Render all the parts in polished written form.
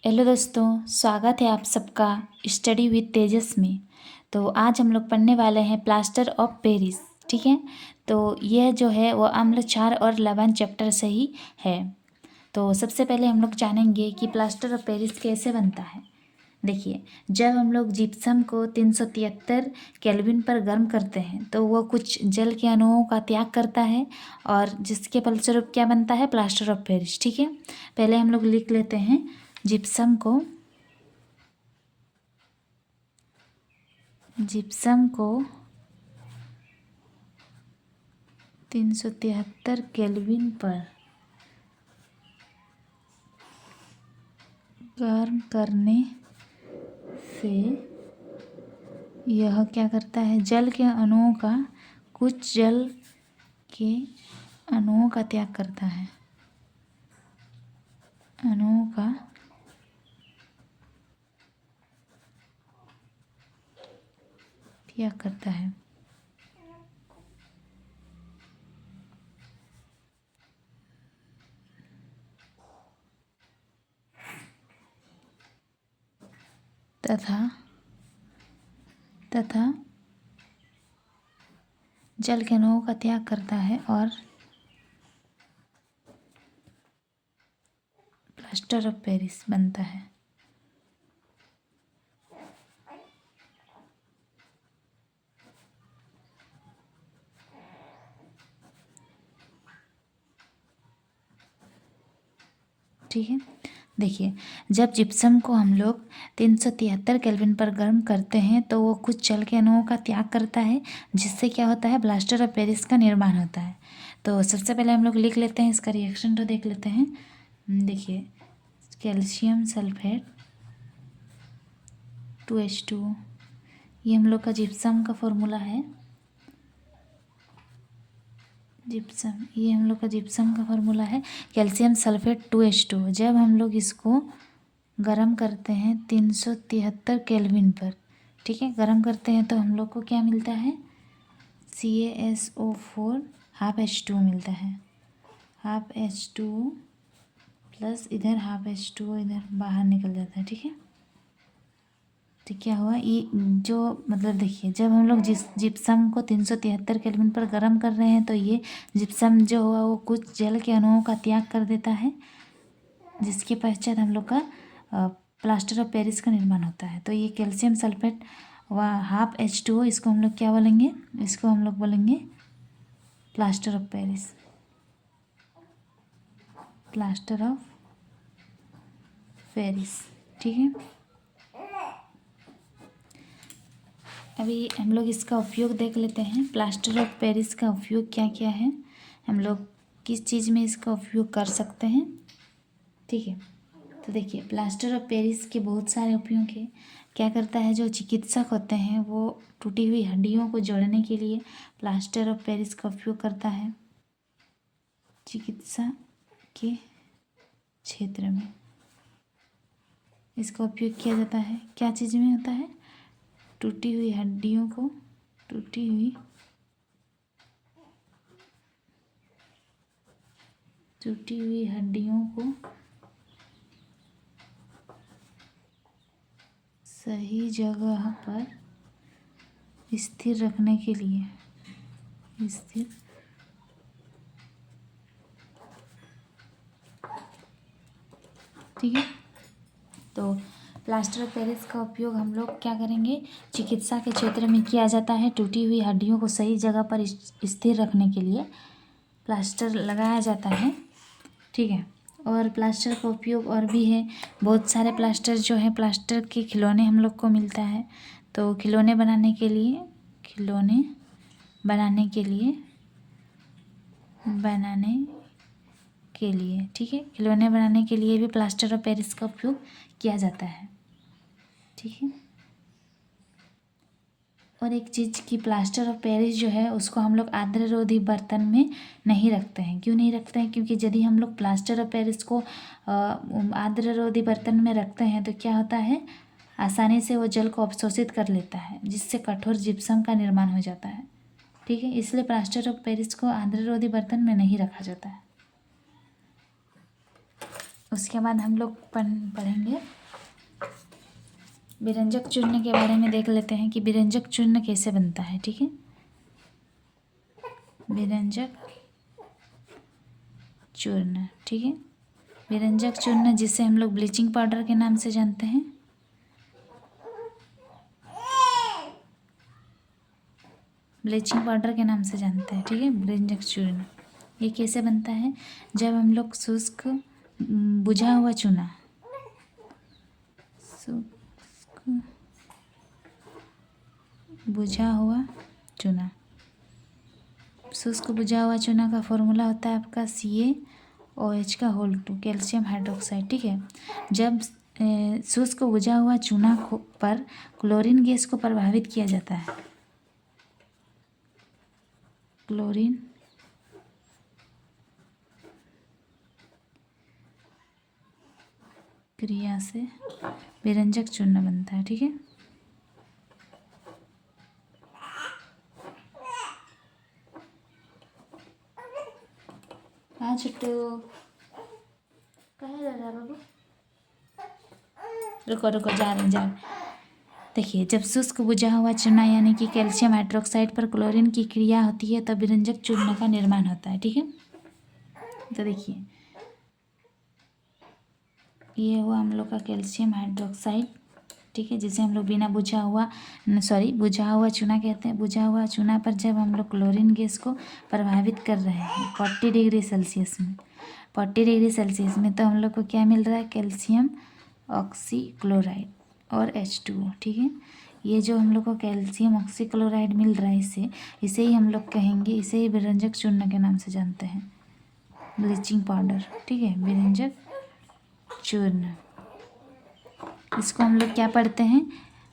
Hello दोस्तों, स्वागत है आप सबका स्टडी विद तेजस में। तो आज हम लोग पढ़ने वाले हैं प्लास्टर ऑफ पेरिस। ठीक है, तो यह जो है वो अम्ल क्षार और लवण चैप्टर से ही है। तो सबसे पहले हम लोग जानेंगे कि प्लास्टर ऑफ पेरिस कैसे बनता है। देखिए, जब हम लोग जिप्सम को 373 केल्विन पर गर्म करते हैं तो वो कुछ जल के अणुओं का त्याग करता है और जिसके फलस्वरूप क्या बनता है, प्लास्टर ऑफ पेरिस। ठीक है, पहले हम लोग लिख लेते हैं जिप्सम को 373 केल्विन पर गर्म करने से यह क्या करता है, कुछ जल के अणुओं का त्याग करता है, अणुओं का त्याग करता है। तथा जल के अणुओं का त्याग करता है और प्लास्टर ऑफ पेरिस बनता है। ठीक है, देखिए, जब जिप्सम को हम लोग 373 केल्विन पर गर्म करते हैं तो वो कुछ जल के अणुओं का त्याग करता है, जिससे क्या होता है, प्लास्टर ऑफ पेरिस का निर्माण होता है। तो सबसे पहले हम लोग लिख लेते हैं, इसका रिएक्शन तो देख लेते हैं। देखिए, कैल्शियम सल्फेट 2H2, ये हम लोग का जिप्सम का फॉर्मूला है। ये हम लोग का जिप्सम का फॉर्मूला है, कैल्शियम सल्फेट 2H2। जब हम लोग इसको गरम करते हैं 373 केल्विन पर, ठीक है, गरम करते हैं तो हम लोग को क्या मिलता है, CaSO4 ½ H2 मिलता है। ½ H2 प्लस इधर ½ H2 इधर बाहर निकल जाता है। ठीक है, तो क्या हुआ, ये जो मतलब देखिए, जब हम लोग जिप्सम को 373 केल्विन पर गर्म कर रहे हैं तो ये जिप्सम जो हुआ वो कुछ जल के अणुओं का त्याग कर देता है, जिसके पश्चात हम लोग का प्लास्टर ऑफ पेरिस का निर्माण होता है। तो ये कैल्शियम सल्फेट व ½ H2O, इसको हम लोग क्या बोलेंगे, इसको हम लोग बोलेंगे plaster of Paris. Plaster of Paris, ठीक है। अभी हम लोग इसका उपयोग देख लेते हैं, प्लास्टर ऑफ पेरिस का उपयोग क्या क्या है, हम लोग किस चीज़ में इसका उपयोग कर सकते हैं। ठीक है, तो देखिए, प्लास्टर ऑफ पेरिस के बहुत सारे उपयोग हैं। क्या करता है, जो चिकित्सक होते हैं वो टूटी हुई हड्डियों को जोड़ने के लिए प्लास्टर ऑफ पेरिस का उपयोग करता है। चिकित्सा के क्षेत्र में इसका उपयोग किया जाता है। क्या चीज़ में होता है, टूटी हुई हड्डियों को सही जगह पर स्थिर रखने के लिए ठीक है। तो प्लास्टर ऑफ पेरिस का उपयोग हम लोग क्या करेंगे, चिकित्सा के क्षेत्र में किया जाता है। टूटी हुई हड्डियों को सही जगह पर स्थिर रखने के लिए प्लास्टर लगाया जाता है। ठीक है, और प्लास्टर का उपयोग और भी है, बहुत सारे प्लास्टर जो है, प्लास्टर के खिलौने हम लोग को मिलता है। तो खिलौने बनाने के लिए ठीक है, खिलौने बनाने के लिए भी प्लास्टर ऑफ पेरिस का उपयोग किया जाता है। ठीक है, और एक चीज़ की, प्लास्टर ऑफ पेरिस जो है उसको हम लोग आर्द्ररोधी बर्तन में नहीं रखते हैं। क्यों नहीं रखते हैं, क्योंकि यदि हम लोग प्लास्टर ऑफ पेरिस को आर्द्ररोधी बर्तन में रखते हैं तो क्या होता है, आसानी से वो जल को अवशोषित कर लेता है, जिससे कठोर जिप्सम का निर्माण हो जाता है। ठीक है, इसलिए प्लास्टर ऑफ पेरिस को आर्द्ररोधी बर्तन में नहीं रखा जाता है। उसके बाद हम लोग पढ़ेंगे विरंजक चूर्ण के बारे में। देख लेते हैं कि विरंजक चूर्ण कैसे बनता है। ठीक है, विरंजक चूर्ण। ठीक है, विरंजक चूर्ण जिसे हम लोग ब्लीचिंग पाउडर के नाम से जानते हैं। ब्लीचिंग पाउडर के नाम से जानते हैं। ठीक है, विरंजक चूर्ण ये कैसे बनता है? जब हम लोग शुष्क बुझा हुआ चूना, शुष्क बुझा हुआ चूना, शुष्क बुझा हुआ चूना का फॉर्मूला होता है आपका CaOH का होल 2 कैल्शियम हाइड्रोक्साइड। ठीक है, जब शुष्क बुझा हुआ चूना पर क्लोरीन गैस को प्रभावित किया जाता है, क्लोरीन क्रिया से विरंजक चूर्ण बनता है। ठीक है, हाँ छुट्टू कहाँ जा रहा बाबू? रुको रुको, जा रहे जा। देखिए, जब शुष्क बुझा हुआ चूना यानी कि कैल्शियम हाइड्रोक्साइड पर क्लोरीन की क्रिया होती है तब विरंजक चूर्ण का निर्माण होता है। ठीक है, तो देखिए ये हुआ हम लोग का कैल्शियम हाइड्रोक्साइड। ठीक है, जिसे हम लोग बिना बुझा हुआ चूना कहते हैं। बुझा हुआ चूना पर जब हम लोग क्लोरीन गैस को प्रभावित कर रहे हैं 40 डिग्री सेल्सियस में, 40 डिग्री सेल्सियस में, तो हम लोग को क्या मिल रहा है? कैल्शियम ऑक्सीक्लोराइड और H2O। ठीक है, ये जो हम लोग को कैल्शियम ऑक्सीक्लोराइड मिल रहा है इसे ही हम लोग कहेंगे, इसे ही विरंजक चूर्ण के नाम से जानते हैं, ब्लीचिंग पाउडर। ठीक है, विरंजक चूर्ण, इसको हम लोग क्या पढ़ते हैं?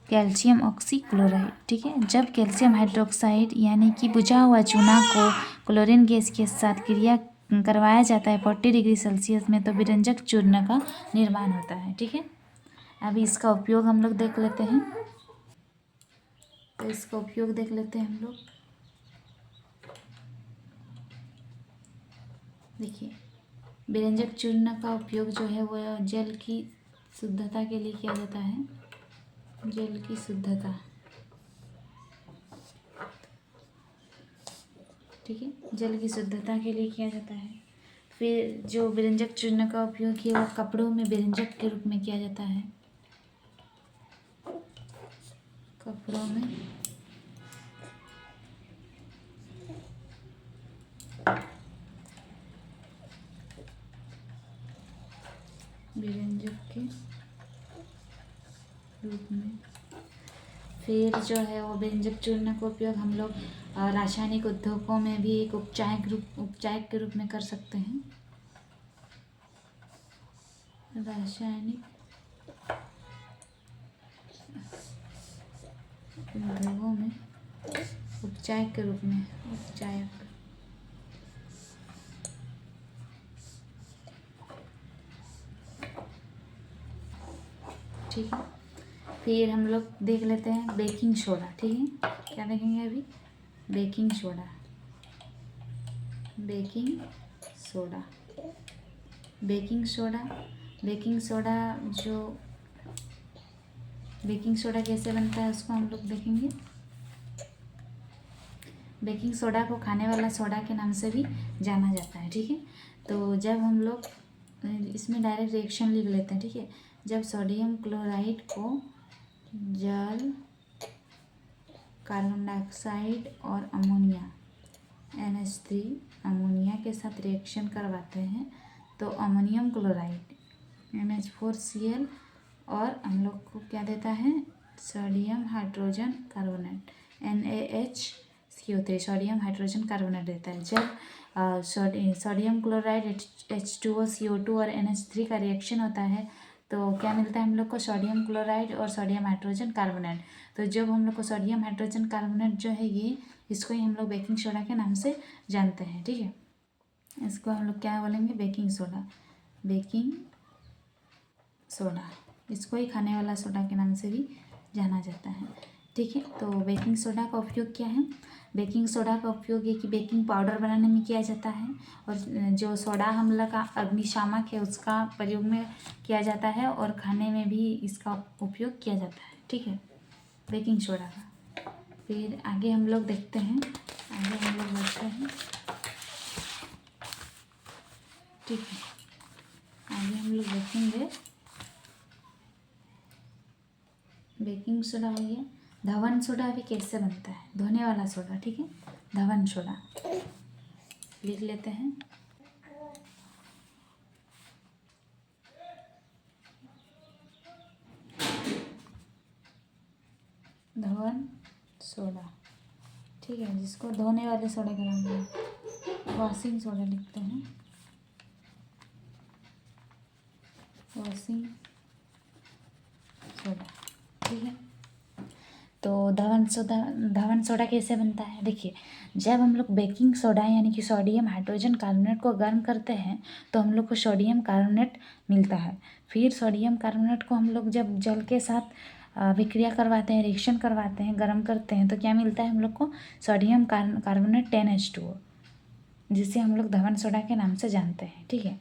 Calcium oxychloride. ठीक है, जब कैल्शियम हाइड्रोक्साइड यानी कि बुझा हुआ चूना को क्लोरीन गैस के साथ क्रिया करवाया जाता है 40 डिग्री सेल्सियस में, तो विरंजक चूर्ण का निर्माण होता है। ठीक है, अभी इसका उपयोग हम लोग देख लेते हैं। तो इसका उपयोग देख लेते हैं हम लोग। देखिए, विरंजक चूर्ण का उपयोग जो है वो जल की शुद्धता के लिए किया जाता है। जल की शुद्धता, ठीक है, जल की शुद्धता के लिए किया जाता है। फिर जो विरंजक चूर्ण का उपयोग है वो कपड़ों में विरंजक के रूप में किया जाता है। कपड़ों में विरंजक के रूप में। फिर जो है वो व्यंजक चूर्ण का उपयोग हम लोग रासायनिक उद्योगों में भी एक उपचायक के रूप में कर सकते हैं। रासायनिक उद्योगों में उपचायक के रूप में, उपचायक। ठीक है, फिर हम लोग देख लेते हैं बेकिंग सोडा। ठीक है, क्या देखेंगे अभी? Baking soda. Baking soda, baking soda, baking soda जो बेकिंग सोडा कैसे बनता है उसको हम लोग देखेंगे। बेकिंग सोडा को खाने वाला सोडा के नाम से भी जाना जाता है। ठीक है, तो जब हम लोग इसमें डायरेक्ट रिएक्शन लिख लेते हैं। ठीक है, जब सोडियम क्लोराइड को जल, कार्बन डाइऑक्साइड और अमोनिया NH3 अमोनिया के साथ रिएक्शन करवाते हैं तो अमोनियम क्लोराइड NH4Cl और हम लोग को क्या देता है? Sodium hydrogen carbonate NaHCO3 sodium hydrogen carbonate देता है। जब सोडियम क्लोराइड H2O CO2 और NH3 का रिएक्शन होता है तो क्या मिलता है हम लोग को? सोडियम क्लोराइड और सोडियम हाइड्रोजन कार्बोनेट। तो जब हम लोग को सोडियम हाइड्रोजन कार्बोनेट जो है ये, इसको ही हम लोग बेकिंग सोडा के नाम से जानते हैं। ठीक है, इसको हम लोग क्या बोलेंगे? Baking soda. बेकिंग सोडा, इसको ही खाने वाला सोडा के नाम से भी जाना जाता है। ठीक है। तो बेकिंग सोडा का उपयोग क्या है? बेकिंग सोडा का उपयोग ये कि बेकिंग पाउडर बनाने में किया जाता है, और जो सोडा हम लोग का अग्निशामक है उसका प्रयोग में किया जाता है, और खाने में भी इसका उपयोग किया जाता है। ठीक है, बेकिंग सोडा का। फिर आगे हम लोग देखते हैं, आगे हम लोग बढ़ते हैं। ठीक है, आगे हम लोग देखेंगे बेकिंग सोडा हो गया। धवन सोडा भी कैसे बनता है? धोने वाला सोडा। ठीक है, धवन सोडा लिख लेते हैं। धवन सोडा, ठीक है, जिसको धोने वाले सोडे का नाम है। वॉशिंग सोडा लिखते हैं, वॉशिंग सोडा। ठीक है, तो धवन सोडा कैसे बनता है? देखिए, जब हम लोग बेकिंग सोडा यानी कि सोडियम हाइड्रोजन कार्बोनेट को गर्म करते हैं तो हम लोग को सोडियम कार्बोनेट मिलता है। फिर सोडियम कार्बोनेट को हम लोग जब जल के साथ विक्रिया करवाते हैं, रिएक्शन करवाते हैं, गर्म करते हैं, तो क्या मिलता है हम लोग को? सोडियम कार्बोनेट 10H2O, जिसे हम लोग धवन सोडा के नाम से जानते हैं। ठीक है,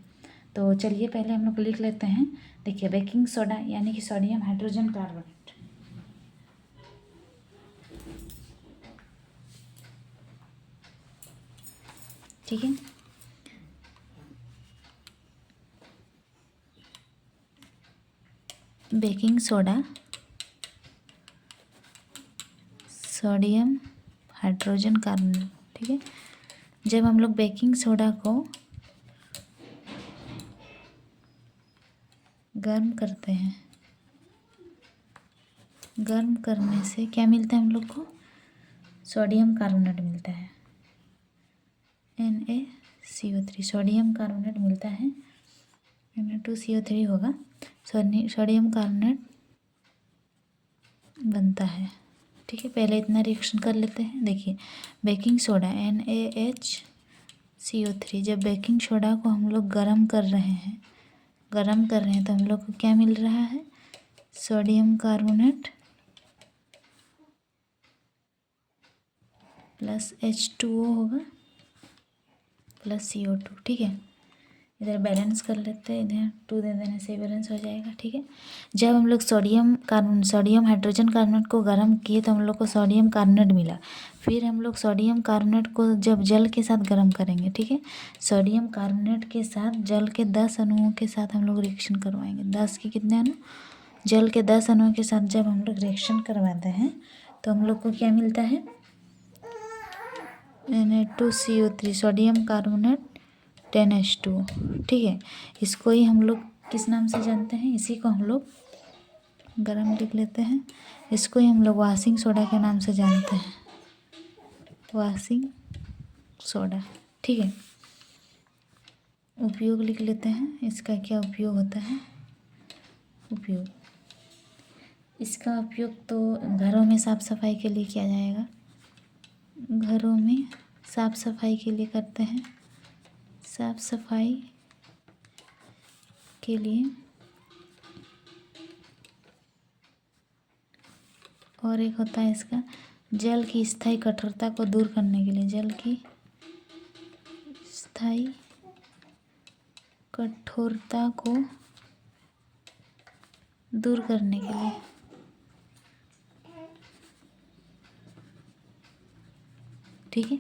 तो चलिए पहले हम लोग लिख लेते हैं। देखिए, बेकिंग सोडा यानी कि सोडियम हाइड्रोजन कार्बोनेट, ठीक है। Baking soda sodium hydrogen carbonate, ठीक है। जब हम लोग बेकिंग सोडा को गर्म करते हैं, गर्म करने से क्या मिलता है हम लोग को? सोडियम कार्बोनेट मिलता है, NaCO3, सोडियम कार्बोनेट मिलता है। Na2CO3 होगा, सोडियम कार्बोनेट बनता है। ठीक है, पहले इतना रिएक्शन कर लेते हैं। देखिए, बेकिंग सोडा NaHCO3, जब बेकिंग सोडा को हम लोग गर्म कर रहे हैं तो हम लोग को क्या मिल रहा है? सोडियम कार्बोनेट प्लस H2O होगा प्लस CO2। ठीक है, इधर बैलेंस कर लेते हैं, इधर 2 दे देने से बैलेंस हो जाएगा। ठीक है, जब हम लोग सोडियम हाइड्रोजन कार्बोनेट को गर्म किए तो हम लोग को सोडियम कार्बोनेट मिला। फिर हम लोग सोडियम कार्बोनेट को जब जल के साथ गर्म करेंगे, ठीक है, सोडियम कार्बोनेट के साथ जल के 10 अणुओं के साथ हम लोग रिएक्शन करवाएंगे। 10 के कितने अणु? जल के 10 अणुओं के साथ जब हम लोग रिएक्शन करवाते हैं तो हम लोग को क्या मिलता है? Na2CO3, sodium carbonate 10H2O। ठीक है, इसको ही हम लोग किस नाम से जानते हैं? इसी को हम लोग गरम लिख लेते हैं। इसको ही हम लोग वॉशिंग सोडा के नाम से जानते हैं, वॉशिंग सोडा। ठीक है, उपयोग लिख लेते हैं, इसका क्या उपयोग होता है? उपयोग, इसका उपयोग तो घरों में साफ सफाई के लिए किया जाएगा, घरों में साफ सफाई के लिए करते हैं, साफ सफाई के लिए। और एक होता है इसका जल की स्थायी कठोरता को दूर करने के लिए, जल की स्थायी कठोरता को दूर करने के लिए। ठीक है,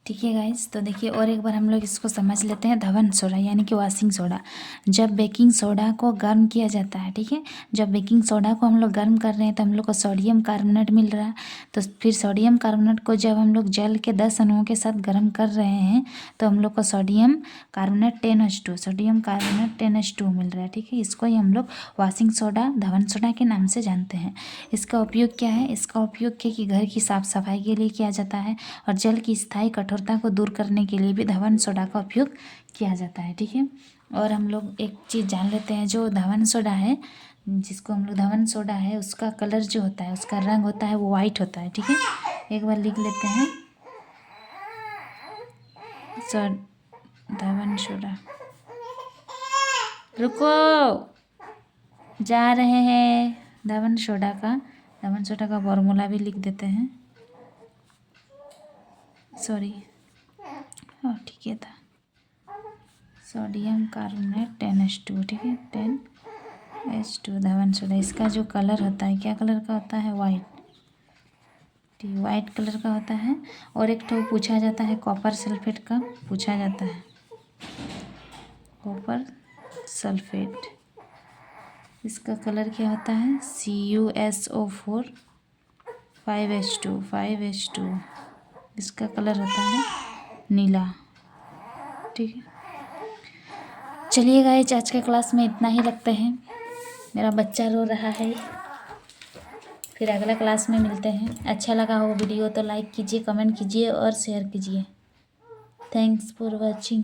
ठीक है गाइस, तो देखिए और एक बार हम लोग इसको समझ लेते हैं। धवन सोडा यानी कि वॉशिंग सोडा, जब बेकिंग सोडा को गर्म किया जाता है, ठीक है, जब बेकिंग सोडा को हम लोग गर्म कर रहे हैं तो हम लोग को सोडियम कार्बोनेट मिल रहा है। तो फिर सोडियम कार्बोनेट को जब हम लोग जल के 10 अणुओं के साथ गर्म कर रहे हैं तो हम लोग को sodium carbonate 10H2, sodium carbonate 10H2 मिल रहा है। ठीक है, इसको ही हम लोग वॉशिंग सोडा, धवन सोडा के नाम से जानते हैं। इसका उपयोग क्या है? इसका उपयोग क्या कि घर की साफ सफाई के लिए किया जाता है, और जल की स्थायी कठोरता को दूर करने के लिए भी धवन सोडा का उपयोग किया जाता है। ठीक है, और हम लोग एक चीज़ जान लेते हैं, जो धवन सोडा है, जिसको हम लोग धवन सोडा है, उसका कलर जो होता है, उसका रंग होता है वो वाइट होता है। ठीक है, एक बार लिख लेते हैं, धवन सोडा। रुको, जा रहे हैं धवन सोडा का फॉर्मूला भी लिख देते हैं। सॉरी, हाँ ठीक है था, सोडियम कार्बोनेट 10H2, ठीक है 10H2 धवन सोडा। इसका जो कलर होता है क्या कलर का होता है? वाइट, ठीक वाइट कलर का होता है। और एक तो पूछा जाता है कॉपर सल्फेट का पूछा जाता है, कॉपर सल्फेट, इसका कलर क्या होता है? CuSO4 5H2, इसका कलर होता है नीला, ठीक है। चलिए गाइस, आज के क्लास में इतना ही रखते हैं, मेरा बच्चा रो रहा है। फिर अगला क्लास में मिलते हैं। अच्छा लगा हो वीडियो तो लाइक कीजिए, कमेंट कीजिए और शेयर कीजिए। Thanks for watching.